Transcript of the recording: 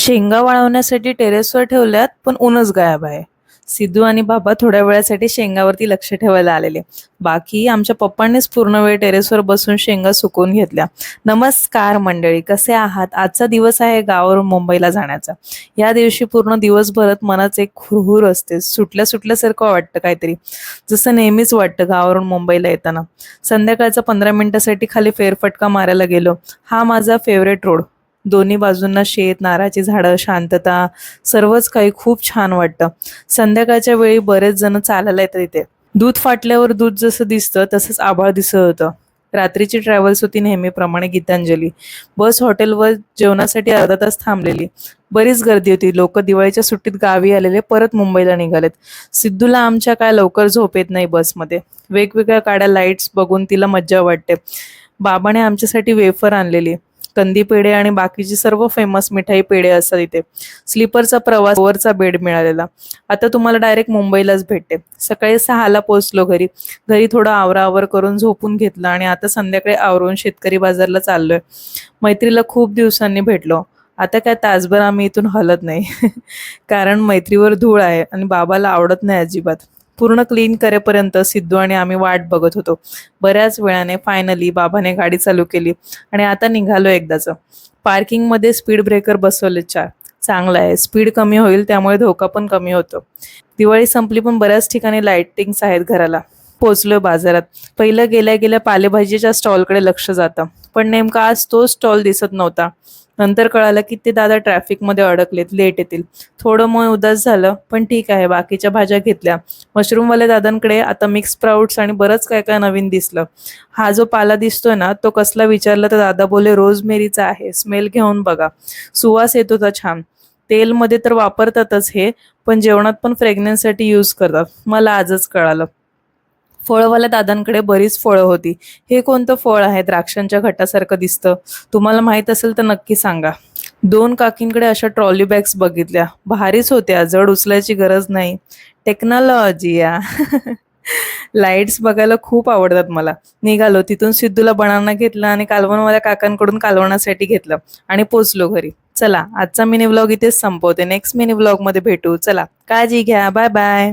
शेंगा वाळवण्यासाठी टेरेसवर ठेवल्यात, पण ऊनच गायब आहे. सिद्धू आणि बाबा थोड्या वेळासाठी शेंगावरती लक्ष ठेवायला आलेले. बाकी आमच्या पप्पांनीच पूर्ण वेळ टेरेसवर बसून शेंगा सुकवून घेतल्या. नमस्कार मंडळी, कसे आहात? आजचा दिवस आहे गावावरून मुंबईला जाण्याचा. या दिवशी पूर्ण दिवसभरात मनात एक हुरहुर असते. सुटल्या सुटल्यासारखं वाटतं काहीतरी. जसं नेहमीच वाटतं गावावरून मुंबईला येताना. संध्याकाळचा 15 मिनिटासाठी खाली फेरफटका मारायला गेलो. हा माझा फेवरेट रोड. दोन्ही बाजूंना शेत, नारळाची झाडं, शांतता, सर्वच काही खूप छान वाटतं. संध्याकाळच्या वेळी बरेच जण चालायला येतात इथे. दूध फाटल्यावर दूध जसं दिसतं तसंच आभाळ दिसत होतं. रात्रीची ट्रॅव्हल्स होती नेहमीप्रमाणे गीतांजली. बस हॉटेलवर जेवणासाठी अर्धा तास थांबलेली. बरीच गर्दी होती. लोक दिवाळीच्या सुट्टीत गावी आलेले परत मुंबईला निघालेत. सिद्धूला आमच्या काय लवकर झोप येत नाही बसमध्ये. वेगवेगळ्या काड्या लाईट्स बघून तिला मज्जा वाटते. बाबाने आमच्यासाठी वेफर आणलेली. कंदी पेढे आणि बाकीची सर्व फेमस मिठाई पेढे असतात इथे. स्लीपरचा प्रवास, वरचा बेड मिळालेला. आता तुम्हाला डायरेक्ट मुंबईलाच भेटते. सकाळी 6ला पोहोचलो घरी. घरी थोडं आवराआवर करून झोपून घेतलं आणि आता संध्याकाळी आवरून शेतकरी बाजारला चाललोय. मैत्रीला खूप दिवसांनी भेटलो. आता काय तासभर आम्ही इथून हलत नाही. कारण मैत्रीवर धूळ आहे आणि बाबाला आवडत नाही अजिबात. पूर्ण क्लीन करेपर्यंत सिद्धू आणि आम्ही वाट बघत होतो. बऱ्याच वेळाने फायनली बाबाने गाडी चालू केली आणि आता निघालो एकदाच. पार्किंगमध्ये स्पीड ब्रेकर बसवले 4. चांगलं आहे, स्पीड कमी होईल त्यामुळे धोका पण कमी होतो. दिवाळी संपली पण बऱ्याच ठिकाणी लाइटिंग्स आहेत घराला. पोचलोय बाजारात. पहिलं गेल्या गेल्या पालेभाजीच्या स्टॉलकडे लक्ष जातं, पण नेमका आज तो स्टॉल दिसत नव्हता. नंतर कळालं की ते दादा ट्रॅफिकमध्ये अडकलेत, लेट येतील. थोडं मन उदास झालं, पण ठीक आहे, बाकीच्या भाज्या घेतल्या. मशरूमवाल्या दादांकडे आता मिक्स स्प्राउट्स आणि बरंच काय काय नवीन दिसलं. हा जो पाला दिसतोय ना, तो कसला विचारला तर दादा बोले रोजमेरीचा आहे, स्मेल घेऊन बघा. सुवास येत होता छान. तेलमध्ये तर वापरतातच हे, पण जेवणात पण फ्रेग्रन्ससाठी यूज करतात. मला आजच कळालं. फळवाल्या दादांकडे बरीच फळं होती. हे कोणतं फळ आहे? द्राक्षांच्या घटासारखं दिसतं. तुम्हाला माहित असेल तर नक्की सांगा. 2 काकींकडे अशा ट्रॉली बॅग्स बघितल्या. भारीच होत्या, जड उचलायची गरज नाही. टेक्नॉलॉजी या. लाईट्स बघायला खूप आवडतात मला. निघालो तिथून. सिद्धूला बनाना घेतला आणि कालवणवाल्या काकांकडून कालवणासाठी घेतलं आणि पोचलो घरी. चला, आजचा मिनी व्लॉग इथेच संपवते. नेक्स्ट मिनी व्लॉग मध्ये भेटू. चला, काळजी घ्या. Bye bye.